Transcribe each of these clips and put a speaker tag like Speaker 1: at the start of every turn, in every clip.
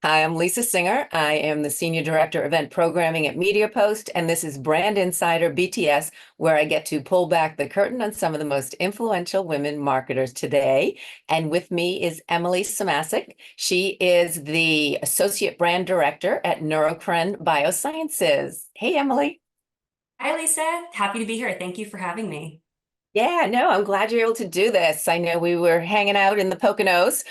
Speaker 1: Hi, I'm Lisa Singer. I am the Senior Director Event Programming at MediaPost, and this is Brand Insider BTS, where I get to pull back the curtain on some of the most influential women marketers today. And with me is Emily Simasek. She is the Associate Brand Director at Neurocrine Biosciences. Hey, Emily.
Speaker 2: Hi, Lisa. Happy to be here. Thank you for having me.
Speaker 1: Yeah, no, I'm glad you're able to do this. I know we were hanging out in the Poconos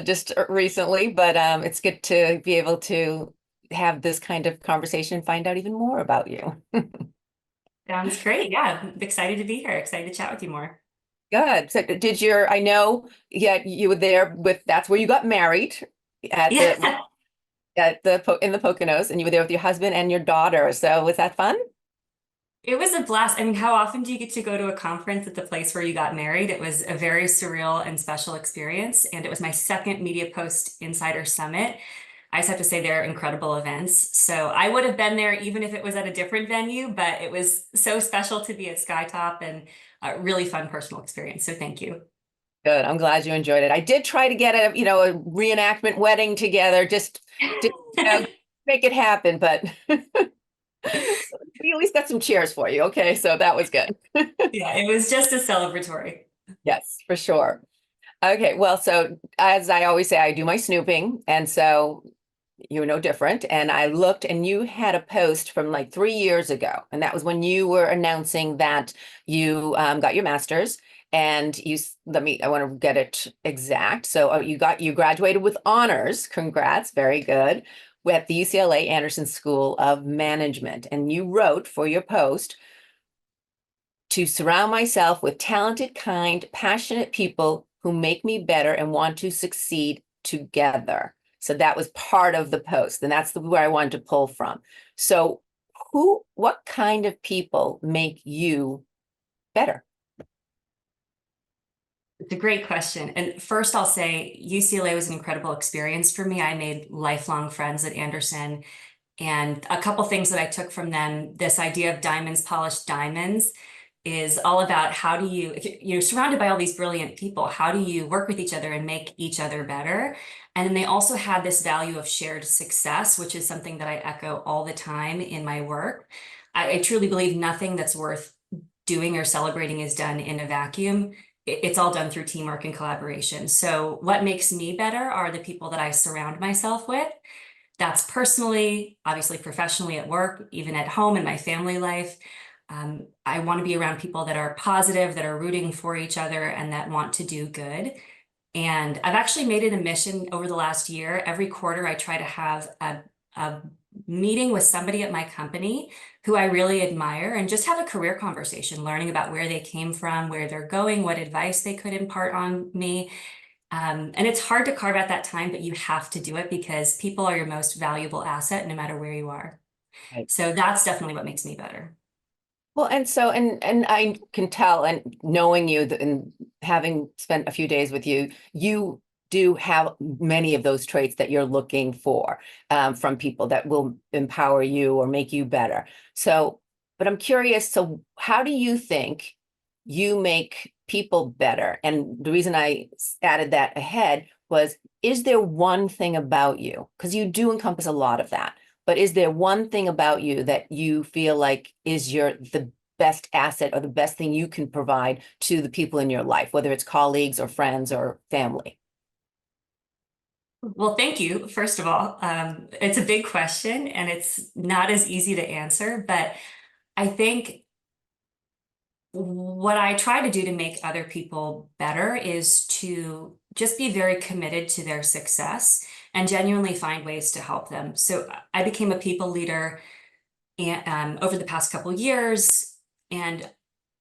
Speaker 1: just recently, but it's good to be able to have this kind of conversation and find out even more about you.
Speaker 2: Sounds great. Yeah, I'm excited to be here. Excited to chat with you more.
Speaker 1: Good. So I know, yeah, you were there with, that's where you got married at
Speaker 2: Yeah,
Speaker 1: in the Poconos, and you were there with your husband and your daughter. So was that fun?
Speaker 2: it was a blast. I mean, how often do you get to go to a conference at the place where you got married? It was a very surreal and special experience. And it was my second Media Post Insider Summit. I just have to say they're incredible events. So I would have been there even if it was at a different venue, but it was so special to be at Skytop and a really fun personal experience. So thank you.
Speaker 1: Good. I'm glad you enjoyed it. I did try to get a reenactment wedding together, just to, make it happen, but we at least got some cheers for you. Okay, so that was good.
Speaker 2: Yeah, it was just a celebratory.
Speaker 1: Yes, for sure. Okay, well, so as I always say, I do my snooping, and so you're no different. And I looked, and you had a post from like 3 years ago, and that was when you were announcing that you got your master's. And I want to get it exact. So you graduated with honors. Congrats, very good. At the UCLA Anderson School of Management. And you wrote for your post, to surround myself with talented, kind, passionate people who make me better and want to succeed together. So that was part of the post, and that's where I wanted to pull from. So what kind of people make you better?
Speaker 2: It's a great question. And first, I'll say UCLA was an incredible experience for me. I made lifelong friends at Anderson. And a couple things that I took from them, this idea of diamonds, polished diamonds, is all about how do you, if you're surrounded by all these brilliant people, how do you work with each other and make each other better? And then they also had this value of shared success, which is something that I echo all the time in my work. I truly believe nothing that's worth doing or celebrating is done in a vacuum. It's all done through teamwork and collaboration. So what makes me better are the people that I surround myself with. That's personally, obviously professionally at work, even at home in my family life. I want to be around people that are positive, that are rooting for each other, and that want to do good. And I've actually made it a mission over the last year. Every quarter, I try to have a meeting with somebody at my company who I really admire and just have a career conversation, learning about where they came from, where they're going, what advice they could impart on me. And it's hard to carve out that time, but you have to do it because people are your most valuable asset, no matter where you are.
Speaker 1: Right.
Speaker 2: So that's definitely what makes me better.
Speaker 1: Well, and I can tell, and knowing you and having spent a few days with you, you do have many of those traits that you're looking for from people that will empower you or make you better. So, but I'm curious, so how do you think you make people better? And the reason I added that ahead was, is there one thing about you? Because you do encompass a lot of that. But is there one thing about you that you feel like is the best asset or the best thing you can provide to the people in your life, whether it's colleagues or friends or family?
Speaker 2: Well, thank you, first of all. It's a big question and it's not as easy to answer, but I think what I try to do to make other people better is to just be very committed to their success and genuinely find ways to help them. So I became a people leader over the past couple years, and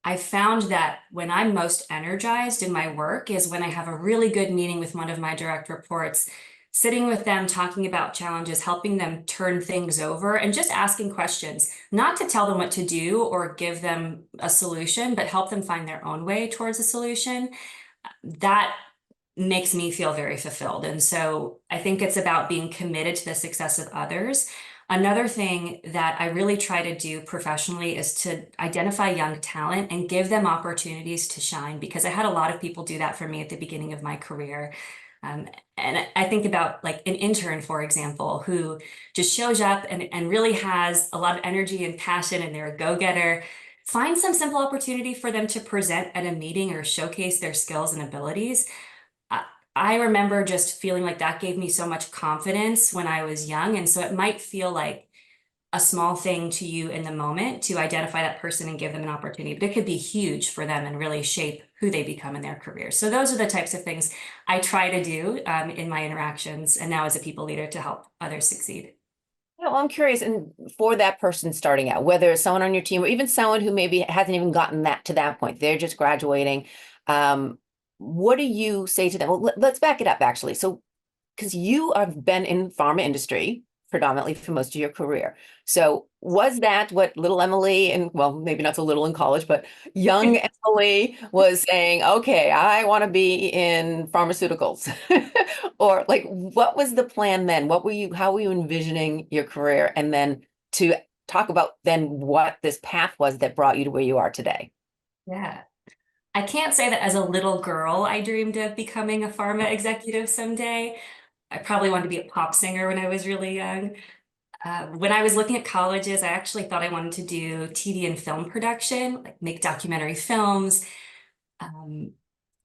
Speaker 2: I found that when I'm most energized in my work is when I have a really good meeting with one of my direct reports, sitting with them, talking about challenges, helping them turn things over, and just asking questions, not to tell them what to do or give them a solution, but help them find their own way towards a solution. That makes me feel very fulfilled. And so I think it's about being committed to the success of others. Another thing that I really try to do professionally is to identify young talent and give them opportunities to shine, because I had a lot of people do that for me at the beginning of my career. Um, and I think about like an intern, for example, who just shows up and really has a lot of energy and passion and they're a go-getter. Find some simple opportunity for them to present at a meeting or showcase their skills and abilities. I, I remember just feeling like that gave me so much confidence when I was young. And so it might feel like a small thing to you in the moment to identify that person and give them an opportunity, but it could be huge for them and really shape who they become in their career. So those are the types of things I try to do in my interactions and now as a people leader to help others succeed.
Speaker 1: Yeah, well, I'm curious, and for that person starting out, whether it's someone on your team or even someone who maybe hasn't even gotten that to that point, they're just graduating. Um, what do you say to them? Well, let's back it up actually. So because you have been in pharma industry predominantly for most of your career. So was that what little Emily, and well, maybe not so little in college, but young Emily was saying, okay, I want to be in pharmaceuticals? Or like, what was the plan then? How were you envisioning your career? And then to talk about then what this path was that brought you to where you are today.
Speaker 2: Yeah. I can't say that as a little girl, I dreamed of becoming a pharma executive someday. I probably wanted to be a pop singer when I was really young. When I was looking at colleges, I actually thought I wanted to do TV and film production, like make documentary films. Um,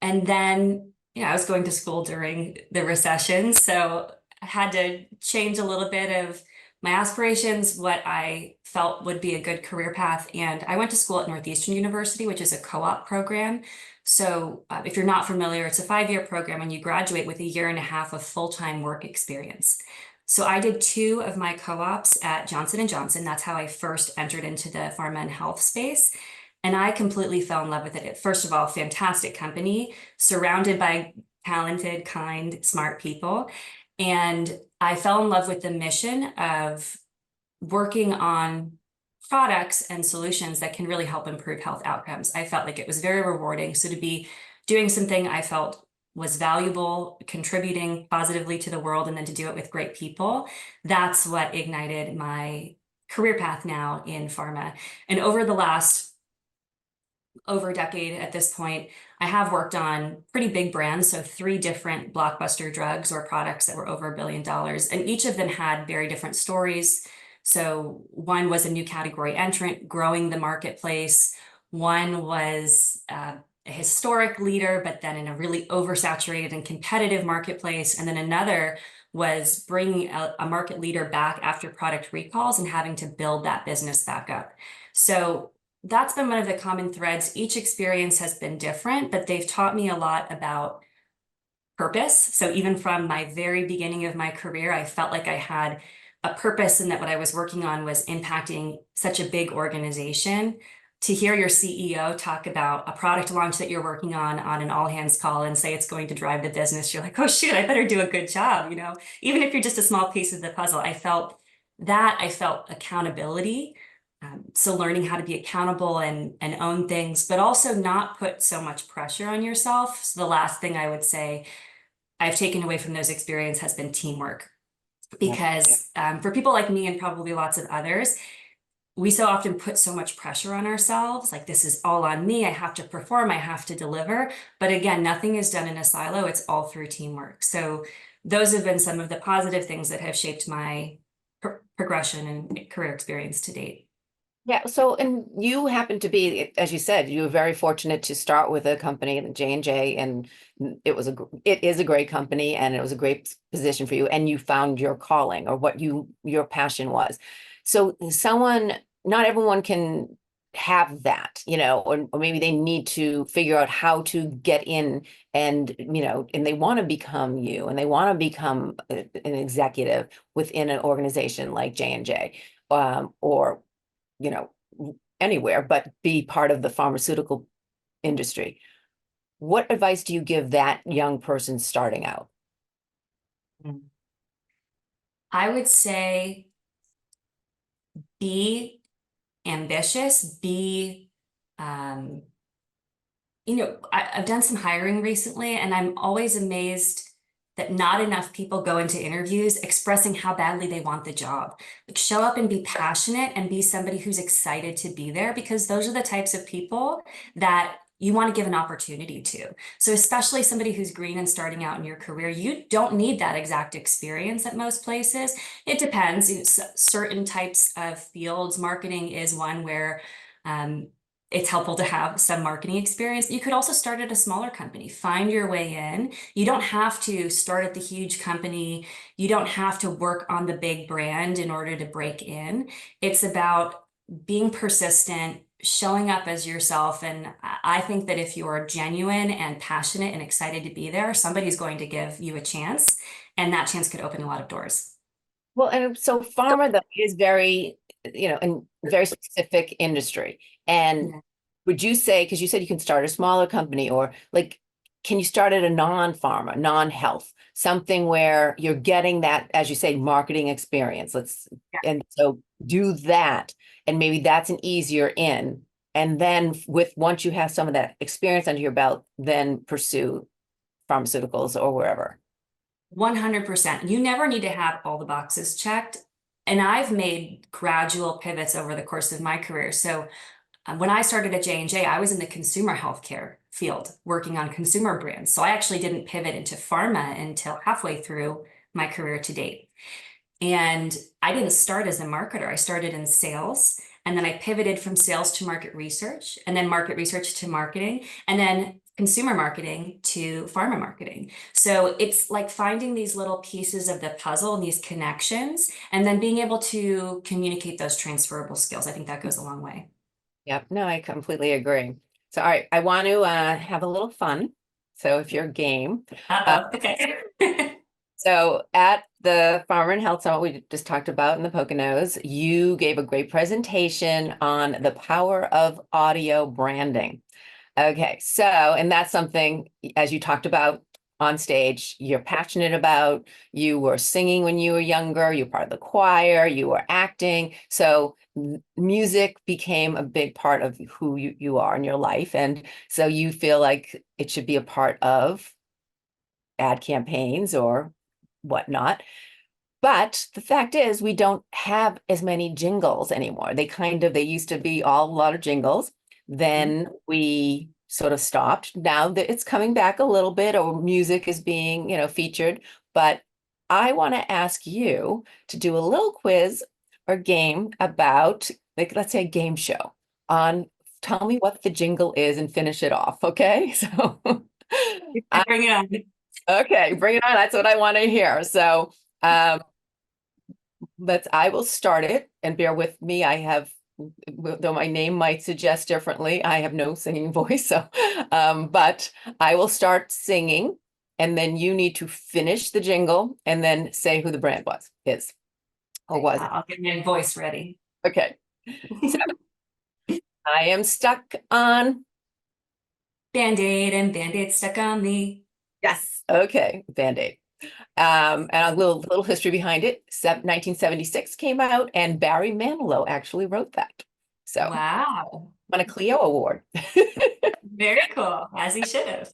Speaker 2: and then, I was going to school during the recession, so I had to change a little bit of my aspirations, what I felt would be a good career path. And I went to school at Northeastern University, which is a co-op program. So if you're not familiar, it's a 5-year program and you graduate with a year and a half of full-time work experience. So I did 2 of my co-ops at Johnson and Johnson. That's how I first entered into the pharma and health space. And I completely fell in love with it. First of all, fantastic company, surrounded by talented, kind, smart people. And I fell in love with the mission of working on products and solutions that can really help improve health outcomes. I felt like it was very rewarding. So to be doing something I felt was valuable, contributing positively to the world, and then to do it with great people, that's what ignited my career path now in pharma. And over a decade at this point, I have worked on pretty big brands, so 3 different blockbuster drugs or products that were over $1 billion, and each of them had very different stories. So one was a new category entrant, growing the marketplace. One was a historic leader, but then in a really oversaturated and competitive marketplace. And then another was bringing a market leader back after product recalls and having to build that business back up. So that's been one of the common threads. Each experience has been different, but they've taught me a lot about purpose. So even from my very beginning of my career, I felt like I had a purpose and that what I was working on was impacting such a big organization. To hear your CEO talk about a product launch that you're working on an all hands call and say it's going to drive the business, you're like, oh shoot, I better do a good job. Even if you're just a small piece of the puzzle, I felt accountability. So learning how to be accountable and own things, but also not put so much pressure on yourself. So the last thing I would say I've taken away from those experiences has been teamwork.
Speaker 1: Yeah.
Speaker 2: Because for people like me and probably lots of others, we so often put so much pressure on ourselves, like this is all on me, I have to perform, I have to deliver. But again, nothing is done in a silo, it's all through teamwork. So those have been some of the positive things that have shaped my progression and career experience to date.
Speaker 1: Yeah, so and you happen to be, as you said, you were very fortunate to start with a company, J&J, and it is a great company and it was a great position for you, and you found your calling or what your passion was. So not everyone can have that, or maybe they need to figure out how to get in and they want to become you and they want to become an executive within an organization like J&J, or you know, anywhere, but be part of the pharmaceutical industry. What advice do you give that young person starting out?
Speaker 2: I would say be ambitious, um, I've done some hiring recently, and I'm always amazed that not enough people go into interviews expressing how badly they want the job. Like, show up and be passionate and be somebody who's excited to be there, because those are the types of people that you want to give an opportunity to. So especially somebody who's green and starting out in your career, you don't need that exact experience at most places. It depends. Certain types of fields, marketing is one where it's helpful to have some marketing experience. You could also start at a smaller company, find your way in. You don't have to start at the huge company. You don't have to work on the big brand in order to break in. It's about being persistent, showing up as yourself. And I think that if you're genuine and passionate and excited to be there, somebody's going to give you a chance, and that chance could open a lot of doors.
Speaker 1: Well, and so pharma though is very, and very specific industry. And
Speaker 2: Yeah.
Speaker 1: would you say, because you said you can start a smaller company, or like, can you start at a non-pharma, non-health, something where you're getting that, as you say, marketing experience? And so do that, and maybe that's an easier in. And then once you have some of that experience under your belt, then pursue pharmaceuticals or wherever.
Speaker 2: 100%. You never need to have all the boxes checked. And I've made gradual pivots over the course of my career. So when I started at J&J, I was in the consumer healthcare field working on consumer brands. So I actually didn't pivot into pharma until halfway through my career to date. And I didn't start as a marketer. I started in sales, and then I pivoted from sales to market research, and then market research to marketing, and then consumer marketing to pharma marketing. So it's like finding these little pieces of the puzzle and these connections, and then being able to communicate those transferable skills. I think that goes a long way.
Speaker 1: Yep, no, I completely agree. So, all right, I want to have a little fun. So, if you're game, uh,
Speaker 2: Uh-oh, okay.
Speaker 1: so at the Farmer and Health Summit we just talked about in the Poconos, you gave a great presentation on the power of audio branding. Okay, so, and that's something, as you talked about on stage, you're passionate about. You were singing when you were younger, you were part of the choir, you were acting. So music became a big part of who you are in your life. And so you feel like it should be a part of ad campaigns or whatnot. But the fact is, we don't have as many jingles anymore. They used to be a lot of jingles. Then we sort of stopped. Now that it's coming back a little bit, or music is being, featured. But I want to ask you to do a little quiz or game about, like, let's say a game show on, tell me what the jingle is and finish it off. Okay. So,
Speaker 2: Bring it on.
Speaker 1: okay, bring it on. That's what I want to hear. So, um, I will start it, and bear with me. Though my name might suggest differently, I have no singing voice. So, but I will start singing, and then you need to finish the jingle and then say who the brand is, or was.
Speaker 2: I'll get my voice ready.
Speaker 1: Okay. So I am stuck on,
Speaker 2: Band-Aid and Band-Aid stuck on me.
Speaker 1: yes. Okay. Band-Aid. And a little history behind it. 1976 came out, and Barry Manilow actually wrote that. So
Speaker 2: Wow.
Speaker 1: won a Clio Award.
Speaker 2: Very cool, as he should have.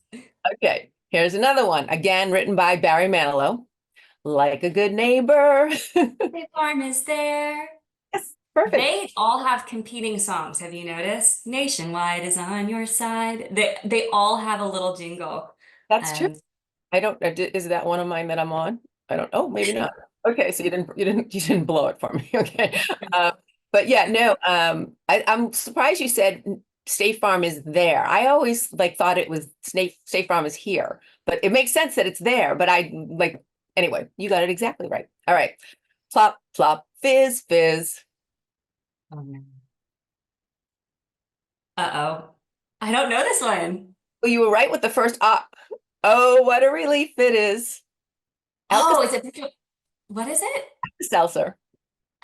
Speaker 1: Okay, here's another one. Again, written by Barry Manilow. Like a good neighbor.
Speaker 2: The farm is there.
Speaker 1: Yes, perfect.
Speaker 2: They all have competing songs. Have you noticed? Nationwide is on your side. They all have a little jingle.
Speaker 1: That's true.
Speaker 2: Um,
Speaker 1: I don't, is that one of mine that I'm on? I don't, oh, maybe not. Okay, so you didn't blow it for me. Okay. But yeah, no, I'm surprised you said State Farm is there. I always like thought it was State Farm is here, but it makes sense that it's there. But anyway, you got it exactly right. All right. Plop, plop, fizz, fizz.
Speaker 2: oh no. Uh-oh. I don't know this one.
Speaker 1: Well, you were right with the first op. Oh, what a relief it is.
Speaker 2: Oh, what is it?
Speaker 1: Alka-Seltzer.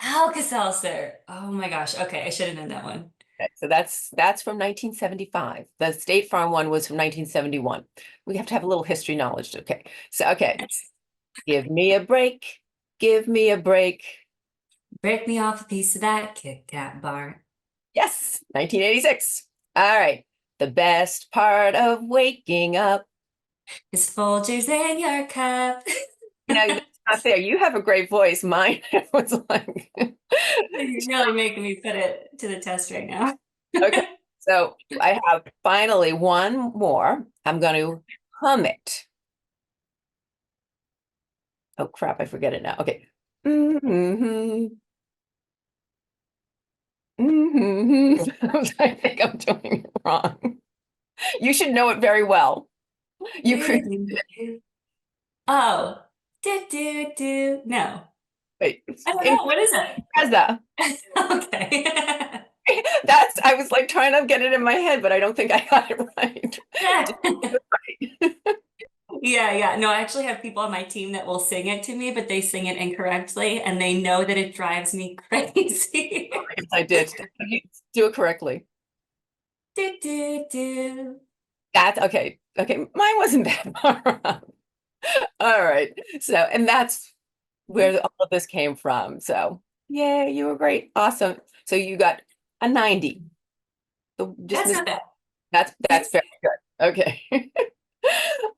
Speaker 2: Alka-Seltzer. Oh my gosh. Okay, I should have known that one.
Speaker 1: Okay, so that's from 1975. The State Farm one was from 1971. We have to have a little history knowledge. Okay. So, okay. Give me a break. Give me a break.
Speaker 2: Break me off a piece of that Kit Kat bar.
Speaker 1: Yes, 1986. All right. The best part of waking up.
Speaker 2: Is Folgers in your cup?
Speaker 1: That's not there. You have a great voice. Mine was like,
Speaker 2: You're really making me put it to the test right now.
Speaker 1: okay. So I have finally one more. I'm going to hum it. Oh crap, I forget it now. Okay. Mm-hmm. I think I'm doing it wrong. You should know it very well. You
Speaker 2: Do,
Speaker 1: could
Speaker 2: do, do. Oh, do. No,
Speaker 1: wait.
Speaker 2: I don't
Speaker 1: In
Speaker 2: know. What is it?
Speaker 1: Gaza.
Speaker 2: Okay.
Speaker 1: That's I was like trying to get it in my head, but I don't think I got it right.
Speaker 2: Yeah. No, I actually have people on my team that will sing it to me, but they sing it incorrectly and they know that it drives me crazy.
Speaker 1: Yes, I did. You do it correctly.
Speaker 2: Do.
Speaker 1: That's okay. Okay, mine wasn't that far off. All right. So, and that's where all of this came from. So, yeah, you were great. Awesome. So you got a 90. So just
Speaker 2: That's
Speaker 1: miss
Speaker 2: not bad.
Speaker 1: that's very good. Okay.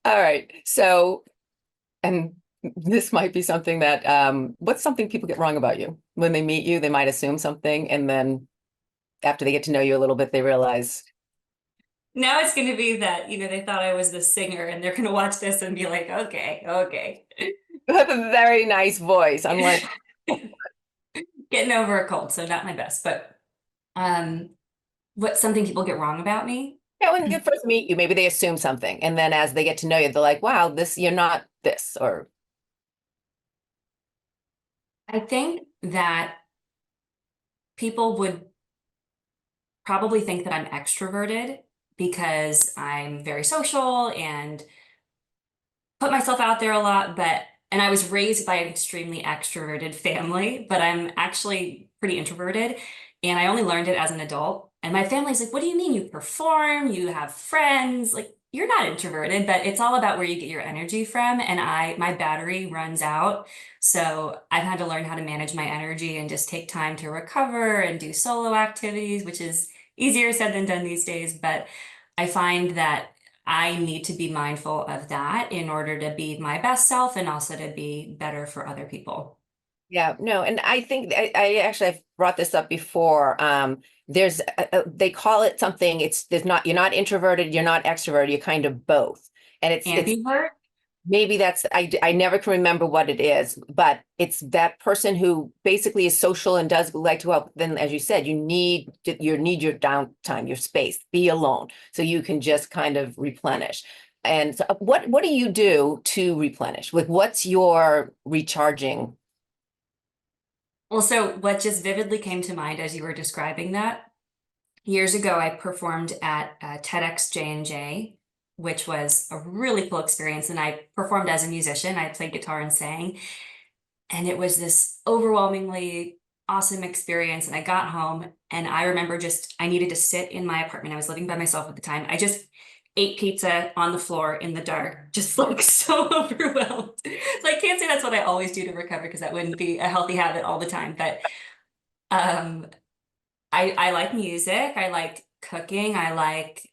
Speaker 1: All right. So, and this might be something that what's something people get wrong about you? When they meet you, they might assume something, and then after they get to know you a little bit, they realize
Speaker 2: Now it's going to be that, they thought I was the singer and they're going to watch this and be like, okay.
Speaker 1: you have a very nice voice, unlike
Speaker 2: Getting over a cold, so not my best, but um, what's something people get wrong about me?
Speaker 1: yeah, when they first meet you, maybe they assume something, and then as they get to know you, they're like, "Wow, this you're not this," or
Speaker 2: I think that people would probably think that I'm extroverted because I'm very social and put myself out there a lot, and I was raised by an extremely extroverted family, but I'm actually pretty introverted. And I only learned it as an adult. And my family's like, what do you mean you perform? You have friends? Like, you're not introverted, but it's all about where you get your energy from. And my battery runs out. So I've had to learn how to manage my energy and just take time to recover and do solo activities, which is easier said than done these days. But I find that I need to be mindful of that in order to be my best self and also to be better for other people.
Speaker 1: yeah, no, and I think I actually I've brought this up before. There's they call it something. It's there's not you're not introverted, you're not extroverted, you're kind of both, and it's
Speaker 2: Ambivert?
Speaker 1: maybe that's I never can remember what it is, but it's that person who basically is social and does like to help. Then, as you said, you need your downtime, your space, be alone, so you can just kind of replenish. And so what do you do to replenish? Like, what's your recharging?
Speaker 2: Well, so what just vividly came to mind as you were describing that, years ago, I performed at TEDx J&J, which was a really cool experience. And I performed as a musician. I played guitar and sang. And it was this overwhelmingly awesome experience. And I got home and I remember I needed to sit in my apartment. I was living by myself at the time. I just ate pizza on the floor in the dark, just like so overwhelmed. So I can't say that's what I always do to recover because that wouldn't be a healthy habit all the time. But um, I like music. I like cooking. I like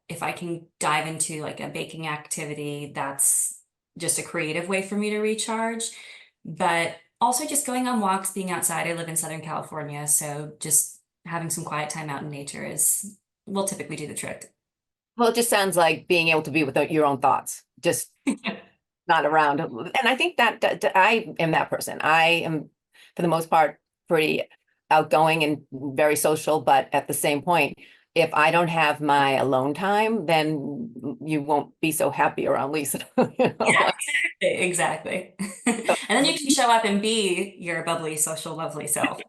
Speaker 2: if I can dive into like a baking activity, that's just a creative way for me to recharge. But also just going on walks, being outside. I live in Southern California, so just having some quiet time out in nature is will typically do the trick.
Speaker 1: Well, it just sounds like being able to be without your own thoughts, just not around. And I think that I am that person. I am, for the most part, pretty outgoing and very social, but at the same point, if I don't have my alone time, then you won't be so happy around Lisa. You know,
Speaker 2: Yeah,
Speaker 1: like,
Speaker 2: exactly. And then you can show up and be your bubbly, social, lovely self.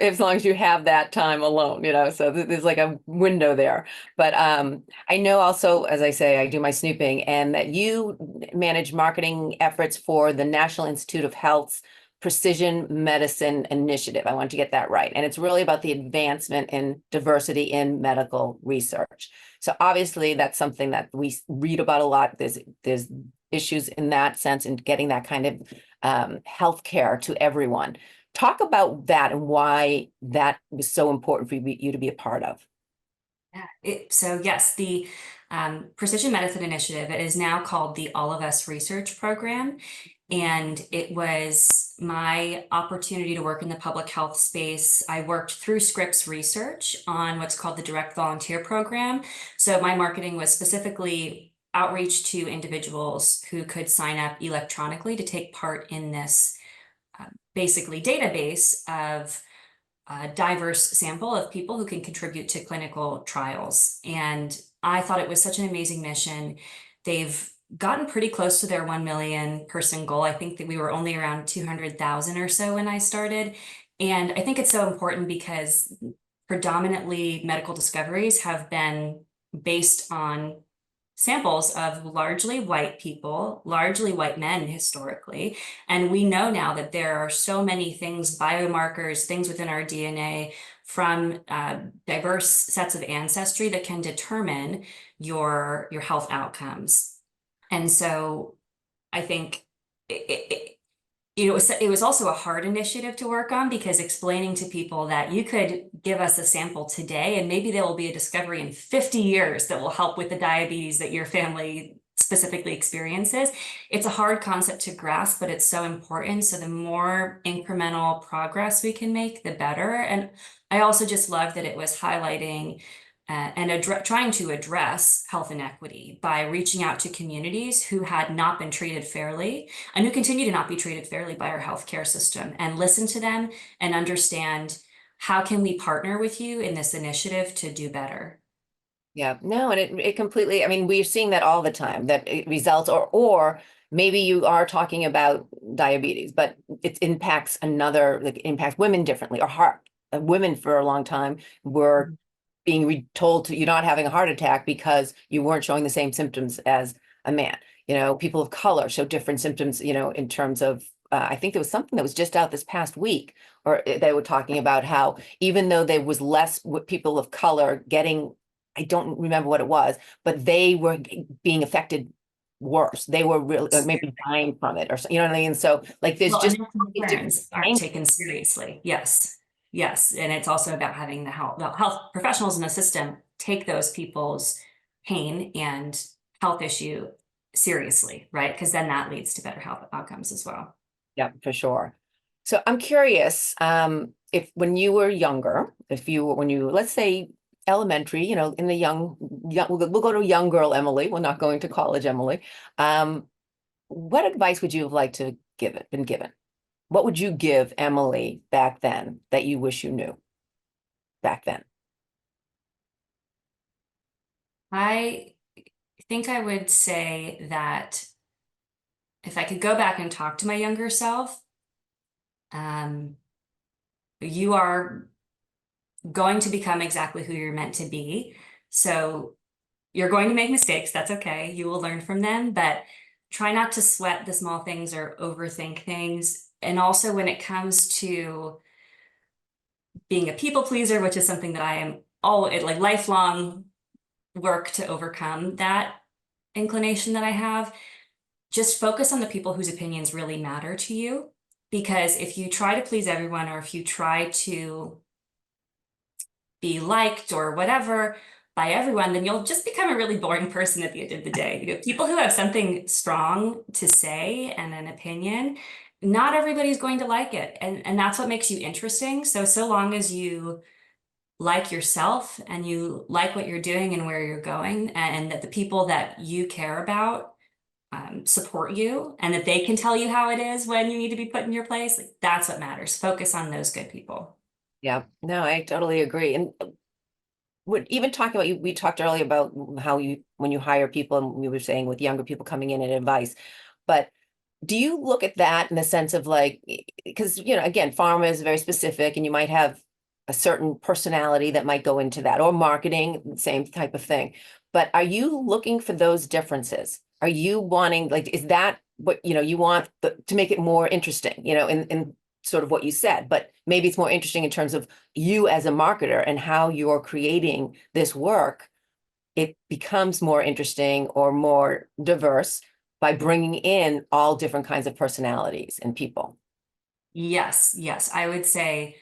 Speaker 1: as long as you have that time alone, so there's like a window there. But I know also, as I say, I do my snooping, and that you manage marketing efforts for the National Institute of Health's Precision Medicine Initiative. I want to get that right. And it's really about the advancement in diversity in medical research. So obviously that's something that we read about a lot. There's issues in that sense in getting that kind of healthcare to everyone. Talk about that and why that was so important for you to be a part of.
Speaker 2: Yeah, so yes, the Precision Medicine Initiative, it is now called the All of Us Research Program. And it was my opportunity to work in the public health space, I worked through Scripps Research on what's called the Direct Volunteer Program. So my marketing was specifically outreach to individuals who could sign up electronically to take part in this basically database of a diverse sample of people who can contribute to clinical trials. And I thought it was such an amazing mission. They've gotten pretty close to their 1 million person goal. I think that we were only around 200,000 or so when I started. And I think it's so important because predominantly medical discoveries have been based on samples of largely white people, largely white men historically. And we know now that there are so many things, biomarkers, things within our DNA from diverse sets of ancestry that can determine your health outcomes. And so I think it was also a hard initiative to work on because explaining to people that you could give us a sample today and maybe there will be a discovery in 50 years that will help with the diabetes that your family specifically experiences. It's a hard concept to grasp, but it's so important. So the more incremental progress we can make, the better. And I also just love that it was highlighting and trying to address health inequity by reaching out to communities who had not been treated fairly and who continue to not be treated fairly by our healthcare system, and listen to them and understand how can we partner with you in this initiative to do better.
Speaker 1: Yeah, no, and it completely, I mean, we're seeing that all the time, that it results, or maybe you are talking about diabetes, but it impacts another, like it impacts women differently, or heart. Women for a long time were being told to you're not having a heart attack because you weren't showing the same symptoms as a man. You know, people of color show different symptoms, you know, in terms of, I think there was something that was just out this past week, or they were talking about how even though there was less people of color getting, I don't remember what it was, but they were being affected worse. They were really maybe dying from it, or you know what I mean? So like there's
Speaker 2: Well, and
Speaker 1: just
Speaker 2: their
Speaker 1: different
Speaker 2: concerns aren't taken seriously. Yes. Yes. And it's also about having the health professionals in the system take those people's pain and health issue seriously, right? Because then that leads to better health outcomes as well.
Speaker 1: Yeah, for sure. So I'm curious, if when you were younger, if you when you let's say elementary, you know, in the young we'll go to young girl Emily. We're not going to college Emily. What advice would you have liked to been given? What would you give Emily back then that you wish you knew back then?
Speaker 2: I think I would say that if I could go back and talk to my younger self, um, you are going to become exactly who you're meant to be. So you're going to make mistakes. That's okay. You will learn from them, but try not to sweat the small things or overthink things. And also when it comes to being a people pleaser, which is something that I am all like lifelong work to overcome that inclination that I have, just focus on the people whose opinions really matter to you. Because if you try to please everyone, or if you try to be liked or whatever by everyone, then you'll just become a really boring person at the end of the day. You know, people who have something strong to say and an opinion, not everybody's going to like it. And that's what makes you interesting. So long as you like yourself and you like what you're doing and where you're going, and that the people that you care about support you, and that they can tell you how it is when you need to be put in your place, like, that's what matters. Focus on those good people.
Speaker 1: Yeah, no, I totally agree. And what even talking about you, we talked earlier about how you when you hire people, and we were saying with younger people coming in and advice, but do you look at that in the sense of like, because you know, again, pharma is very specific, and you might have a certain personality that might go into that, or marketing, same type of thing. But are you looking for those differences? Are you wanting, like, is that what, you know, you want to make it more interesting, you know, in sort of what you said, but maybe it's more interesting in terms of you as a marketer and how you're creating this work. It becomes more interesting or more diverse by bringing in all different kinds of personalities and people.
Speaker 2: Yes, yes. I would say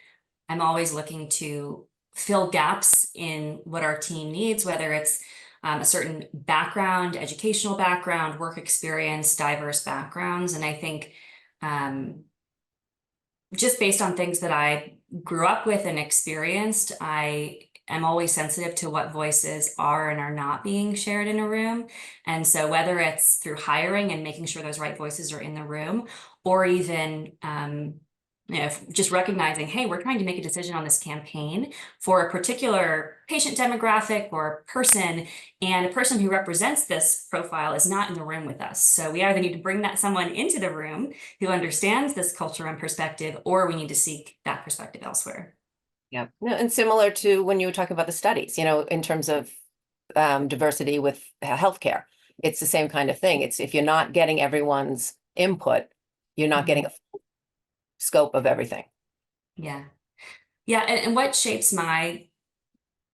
Speaker 2: I'm always looking to fill gaps in what our team needs, whether it's a certain background, educational background, work experience, diverse backgrounds. And I think um, just based on things that I grew up with and experienced, I am always sensitive to what voices are and are not being shared in a room. And so whether it's through hiring and making sure those right voices are in the room, or even just recognizing, hey, we're trying to make a decision on this campaign for a particular patient demographic or person, and a person who represents this profile is not in the room with us. So we either need to bring that someone into the room who understands this culture and perspective, or we need to seek that perspective elsewhere.
Speaker 1: Yeah. No, and similar to when you were talking about the studies, in terms of diversity with healthcare, it's the same kind of thing. It's if you're not getting everyone's input, you're not getting
Speaker 2: Mhm.
Speaker 1: a full scope of everything.
Speaker 2: Yeah. Yeah. And what shapes my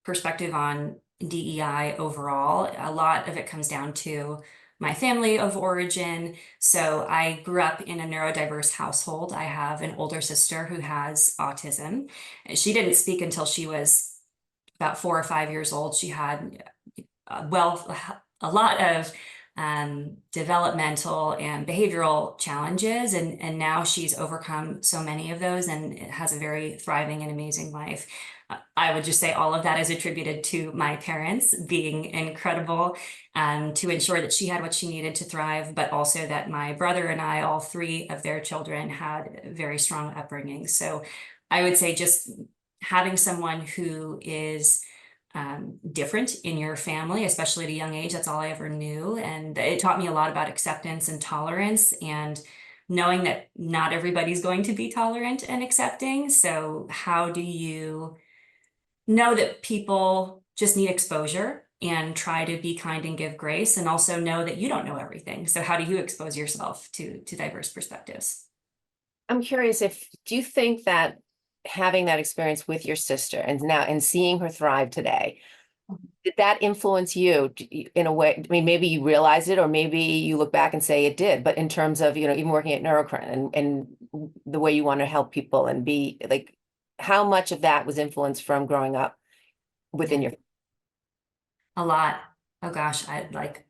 Speaker 2: perspective on DEI overall, a lot of it comes down to my family of origin. So I grew up in a neurodiverse household. I have an older sister who has autism. She didn't speak until she was about 4 or 5 years old. She had a lot of developmental and behavioral challenges, and now she's overcome so many of those and has a very thriving and amazing life. I would just say all of that is attributed to my parents being incredible to ensure that she had what she needed to thrive, but also that my brother and I, all three of their children, had very strong upbringing. So I would say just having someone who is different in your family, especially at a young age. That's all I ever knew. And it taught me a lot about acceptance and tolerance and knowing that not everybody's going to be tolerant and accepting. So, how do you know that people just need exposure and try to be kind and give grace, and also know that you don't know everything? So, how do you expose yourself to diverse perspectives?
Speaker 1: I'm curious if do you think that having that experience with your sister and seeing her thrive today, did that influence you in a way? I mean, maybe you realize it, or maybe you look back and say it did, but in terms of, even working at Neurocrine and the way you want to help people and be like, how much of that was influenced from growing up within
Speaker 2: Yeah,
Speaker 1: your,
Speaker 2: a lot. Oh gosh, I like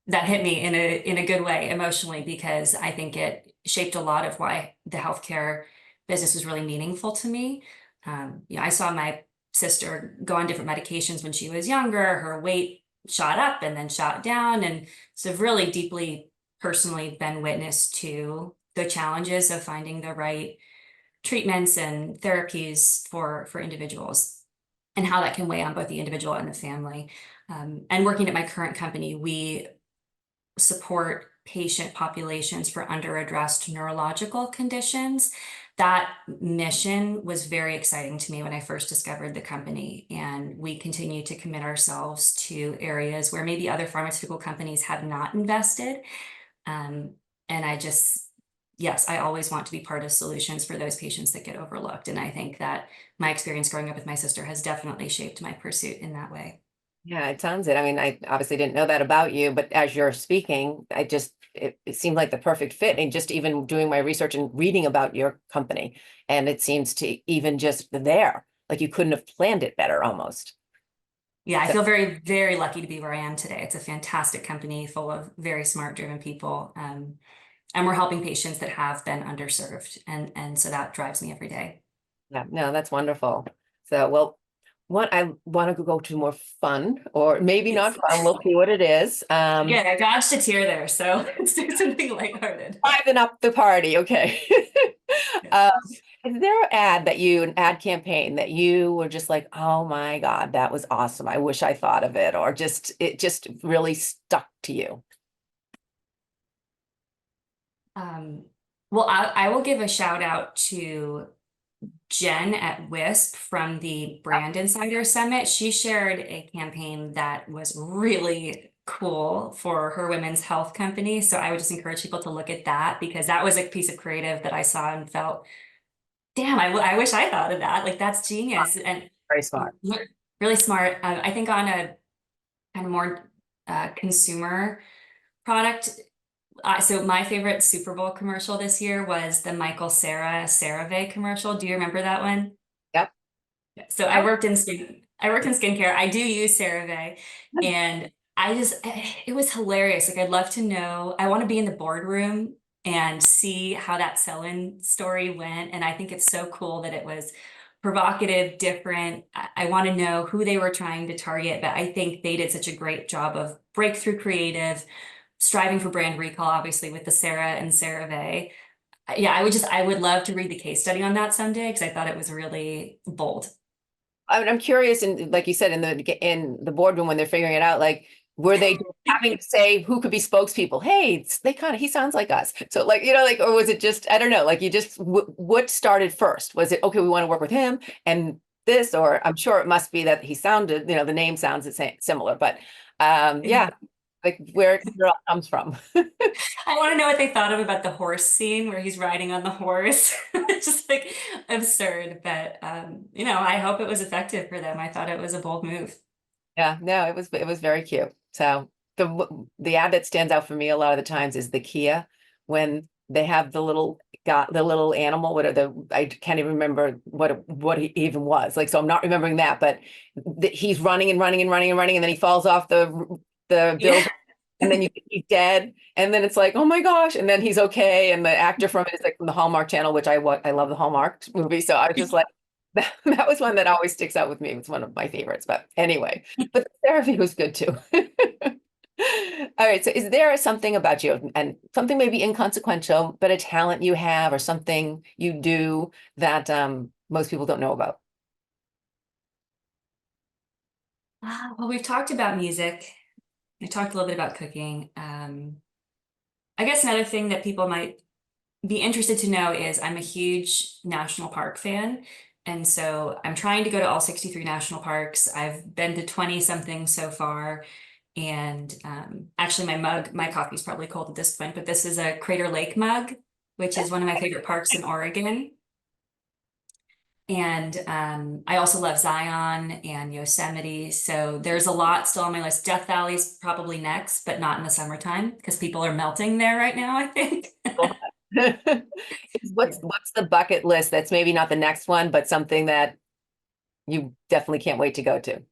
Speaker 2: that hit me in a good way emotionally because I think it shaped a lot of why the healthcare business was really meaningful to me. I saw my sister go on different medications when she was younger. Her weight shot up and then shot down, and so I've really deeply personally been witness to the challenges of finding the right treatments and therapies for individuals and how that can weigh on both the individual and the family. And working at my current company, we support patient populations for underaddressed neurological conditions. That mission was very exciting to me when I first discovered the company, and we continue to commit ourselves to areas where maybe other pharmaceutical companies have not invested. Um, and yes, I always want to be part of solutions for those patients that get overlooked. And I think that my experience growing up with my sister has definitely shaped my pursuit in that way.
Speaker 1: yeah, it sounds it. I mean, I obviously didn't know that about you, but as you're speaking, it seemed like the perfect fit. And just even doing my research and reading about your company, and it seems to even just there, like you couldn't have planned it better almost.
Speaker 2: Yeah, I
Speaker 1: So
Speaker 2: feel very, very lucky to be where I am today. It's a fantastic company full of very smart, driven people. And we're helping patients that have been underserved. And so that drives me every day.
Speaker 1: yeah, no, that's wonderful. So, well, what I want to go to more fun, or maybe not
Speaker 2: Yes.
Speaker 1: fun. We'll see what it is.
Speaker 2: Again, I dodged a tear there, so let's do something lighthearted.
Speaker 1: Liven up the party. Okay. Um, is there an ad campaign that you were just like, oh my God, that was awesome. I wish I thought of it, or just it just really stuck to you?
Speaker 2: Um, well, I will give a shout out to Jen at WISP from the Brand Insider Summit. She shared a campaign that was really cool for her women's health company. So I would just encourage people to look at that because that was a piece of creative that I saw and felt, damn, I wish I thought of that. Like that's genius and
Speaker 1: Very smart.
Speaker 2: really smart. I think on a kind of more consumer product. So my favorite Super Bowl commercial this year was the Michael Cera CeraVe commercial. Do you remember that one?
Speaker 1: Yep.
Speaker 2: So I worked in skincare. I do use CeraVe, and it was hilarious. Like I'd love to know. I want to be in the boardroom and see how that sell-in story went. And I think it's so cool that it was provocative, different. I want to know who they were trying to target, but I think they did such a great job of breakthrough creative, striving for brand recall, obviously with the Sarah and CeraVe. Yeah, I would love to read the case study on that someday because I thought it was really bold.
Speaker 1: I'm curious, and like you said, in the boardroom when they're figuring it out, like were they having to say who could be spokespeople? Hey, they kind of he sounds like us. So like like or was it just I don't know, like you just what started first? Was it okay? We want to work with him and this, or I'm sure it must be that he sounded the name sounds the same similar, but yeah, like where it all comes from.
Speaker 2: I want to know what they thought of about the horse scene where he's riding on the horse. It's just like absurd, but I hope it was effective for them. I thought it was a bold move.
Speaker 1: Yeah, no, it was very cute. So the ad that stands out for me a lot of the times is the Kia when they have the little animal, what are I can't even remember what he even was. Like so I'm not remembering that, but he's running and running and running and running and then he falls off the
Speaker 2: Yeah.
Speaker 1: building and then you think he's dead and then it's like, "Oh my gosh." And then he's okay and the actor from it is like from the Hallmark Channel, which I love the Hallmark movie. So I was just like that was one that always sticks out with me. It's one of my favorites. But anyway, but the therapy was good too. All right. So is there something about you and something maybe inconsequential, but a talent you have or something you do that most people don't know about?
Speaker 2: Well, we've talked about music. We talked a little bit about cooking. I guess another thing that people might be interested to know is I'm a huge national park fan. And so I'm trying to go to all 63 national parks. I've been to 20 something so far. And actually, my coffee's probably cold at this point, but this is a Crater Lake mug, which is one of my favorite parks in Oregon. And I also love Zion and Yosemite. So there's a lot still on my list. Death Valley's probably next, but not in the summertime because people are melting there right now, I think.
Speaker 1: What's the bucket list that's maybe not the next one, but something that you definitely can't wait to go to?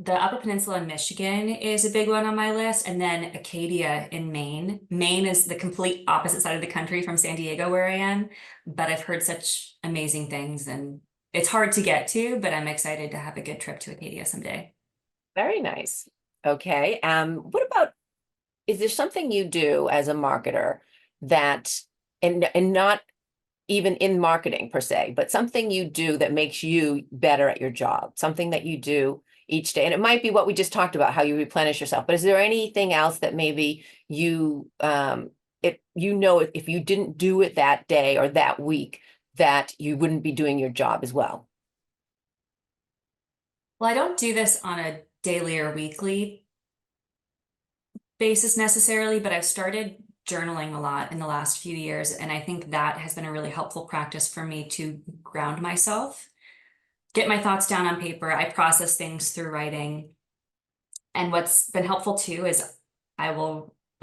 Speaker 2: The Upper Peninsula in Michigan is a big one on my list, and then Acadia in Maine. Maine is the complete opposite side of the country from San Diego, where I am, but I've heard such amazing things, and it's hard to get to, but I'm excited to have a good trip to Acadia someday.
Speaker 1: Very nice. Okay. What about is there something you do as a marketer that and not even in marketing per se, but something you do that makes you better at your job, something that you do each day. And it might be what we just talked about, how you replenish yourself, but is there anything else that maybe if you didn't do it that day or that week, that you wouldn't be doing your job as well?
Speaker 2: Well, I don't do this on a daily or weekly basis necessarily, but I've started journaling a lot in the last few years, and I think that has been a really helpful practice for me to ground myself, get my thoughts down on paper. I process things through writing. And what's been helpful too is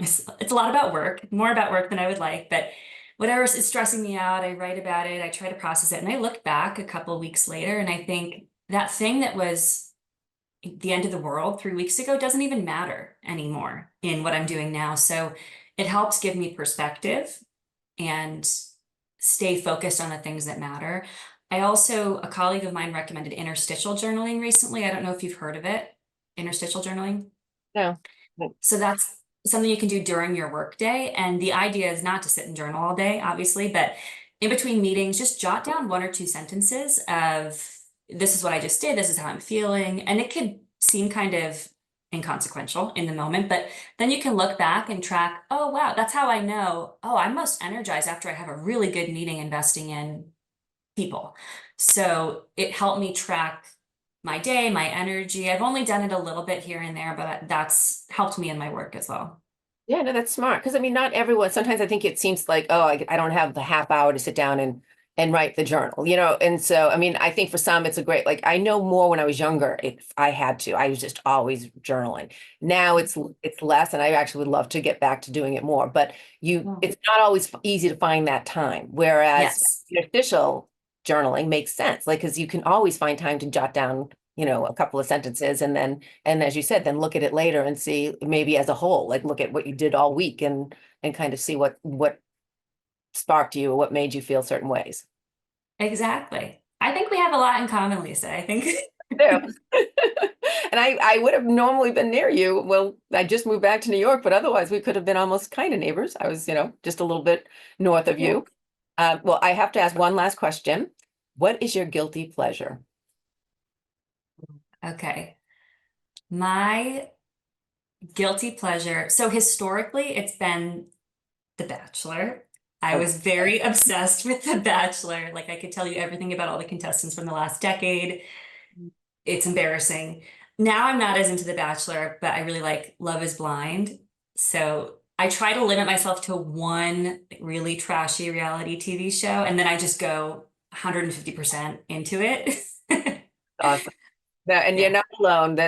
Speaker 2: it's a lot about work, more about work than I would like, but whatever is stressing me out, I write about it, I try to process it. And I look back a couple of weeks later and I think that thing that was the end of the world 3 weeks ago doesn't even matter anymore in what I'm doing now. So it helps give me perspective and stay focused on the things that matter. A colleague of mine recommended interstitial journaling recently. I don't know if you've heard of it, interstitial journaling.
Speaker 1: No.
Speaker 2: So that's something you can do during your workday. And the idea is not to sit and journal all day, obviously, but in between meetings, just jot down one or two sentences of this is what I just did, this is how I'm feeling. And it could seem kind of inconsequential in the moment, but then you can look back and track, oh, wow, that's how I know, oh, I'm most energized after I have a really good meeting investing in people. So it helped me track my day, my energy. I've only done it a little bit here and there, but that's helped me in my work as well.
Speaker 1: Yeah, no, that's smart. Because I mean, not everyone, sometimes I think it seems like, oh, I don't have the half hour to sit down and write the journal, And so, I mean, I think for some it's a great, like I know more when I was younger, if I had to, I was just always journaling. Now it's less, and I actually would love to get back to doing it more, but
Speaker 2: Oh.
Speaker 1: it's not always easy to find that time. Whereas
Speaker 2: Yes.
Speaker 1: the official journaling makes sense, like because you can always find time to jot down a couple of sentences, and as you said, then look at it later and see maybe as a whole, like look at what you did all week and kind of see what sparked you or what made you feel certain ways.
Speaker 2: Exactly. I think we have a lot in common, Lisa. I think
Speaker 1: Yeah. And I would have normally been near you. Well, I just moved back to New York, but otherwise we could have been almost kind of neighbors. I was, just a little bit north of
Speaker 2: yeah.
Speaker 1: you. Well, I have to ask one last question. What is your guilty pleasure?
Speaker 2: Okay. My guilty pleasure. So historically, it's been The Bachelor. I
Speaker 1: Oh,
Speaker 2: was very obsessed with The Bachelor. Like I could tell you everything about all the contestants from the last decade. It's embarrassing. Now I'm not as into The Bachelor, but I really like Love is Blind. So I try to limit myself to one really trashy reality TV show, and then I just go 150% into it.
Speaker 1: awesome. No, and you're
Speaker 2: Yeah.
Speaker 1: not alone.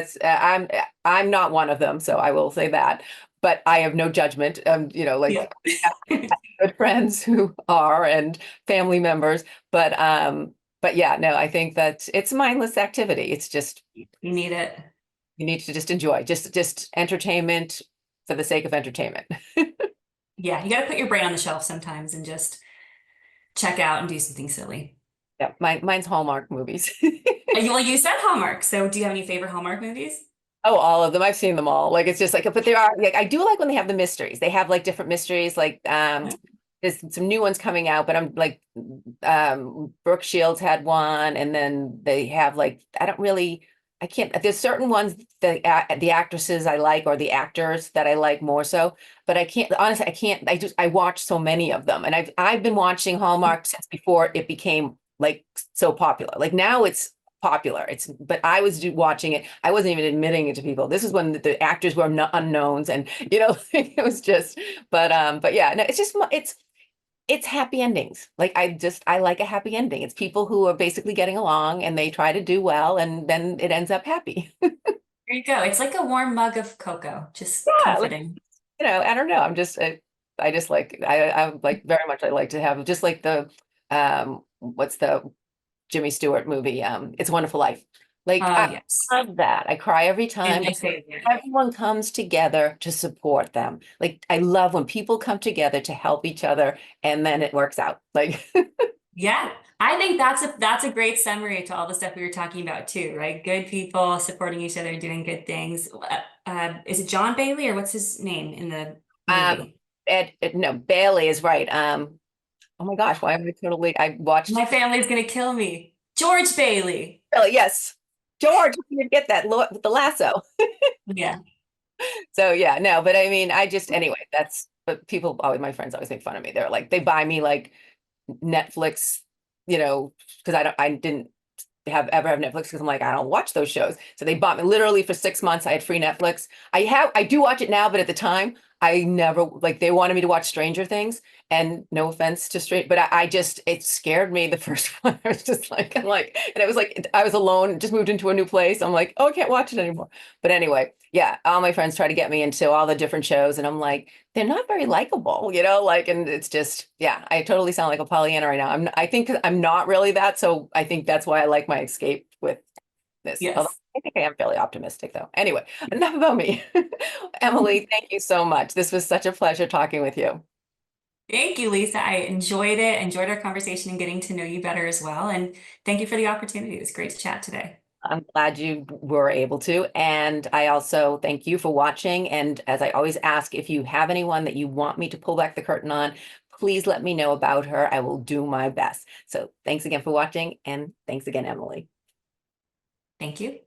Speaker 1: I'm not one of them, so I will say that. But I have no judgment.
Speaker 2: Yeah.
Speaker 1: Like good friends who are and family members. But yeah, no, I think that it's mindless activity. It's just
Speaker 2: You need it.
Speaker 1: you need to just enjoy, just entertainment for the sake of entertainment.
Speaker 2: Yeah, you got to put your brain on the shelf sometimes and just check out and do something silly.
Speaker 1: Yeah, mine's Hallmark movies.
Speaker 2: Well, you said Hallmark, so do you have any favorite Hallmark movies?
Speaker 1: Oh, all of them. I've seen them all. Like it's just like, but there are like I do like when they have the mysteries. They have like different mysteries. Like there's some new ones coming out, but I'm like Brooke Shields had one, and then they have like I can't. There's certain ones the actresses I like or the actors that I like more so, but I can't honestly. I can't. I watch so many of them, and I've been watching Hallmark since before it became like so popular. Like now it's popular. But I was watching it. I wasn't even admitting it to people. This is when the actors were not unknowns, and it was just. But yeah, no, it's happy endings. Like I like a happy ending. It's people who are basically getting along and they try to do well, and then it ends up happy.
Speaker 2: There you go. It's like a warm mug of cocoa, just
Speaker 1: Yeah, like
Speaker 2: comforting.
Speaker 1: I don't know. I just like I like very much. I like to have just like the what's the Jimmy Stewart movie, It's a Wonderful Life. Like
Speaker 2: Oh,
Speaker 1: I
Speaker 2: yes.
Speaker 1: love that. I cry every
Speaker 2: And
Speaker 1: time.
Speaker 2: my favorite.
Speaker 1: Everyone comes together to support them. Like I love when people come together to help each other and then it works out. Like
Speaker 2: Yeah. I think that's a great summary to all the stuff we were talking about too, right? Good people supporting each other and doing good things. Is it John Bailey or what's his name in the
Speaker 1: um
Speaker 2: movie?
Speaker 1: no, Bailey is right. Oh my gosh, why am I totally I watched
Speaker 2: My family's gonna kill me. George Bailey.
Speaker 1: Bailey, yes. George, you didn't get that with the lasso.
Speaker 2: Yeah.
Speaker 1: So yeah, no, but I mean, I just anyway, that's but people always my friends always make fun of me. They're like they buy me like Netflix, because I didn't ever have Netflix because I'm like, I don't watch those shows. So they bought me literally for 6 months. I had free Netflix. I do watch it now, but at the time I never like they wanted me to watch Stranger Things. And no offense to straight, but I just it scared me the first one. I was just like, and it was like I was alone, just moved into a new place. I'm like, oh, I can't watch it anymore. But anyway, yeah, all my friends try to get me into all the different shows, and I'm like, they're not very likable, and it's just, yeah, I totally sound like a Pollyanna right now. I think I'm not really that, so I think that's why I like my escape with this. Although
Speaker 2: Yes.
Speaker 1: I think I am fairly optimistic, though. Anyway, enough about me. Emily, thank you so much. This was such a pleasure talking with you.
Speaker 2: Thank you, Lisa. I enjoyed it, enjoyed our conversation and getting to know you better as well. And thank you for the opportunity. It was great to chat today.
Speaker 1: I'm glad you were able to. And I also thank you for watching. And as I always ask, if you have anyone that you want me to pull back the curtain on, please let me know about her. I will do my best. So thanks again for watching. And thanks again, Emily.
Speaker 2: Thank you.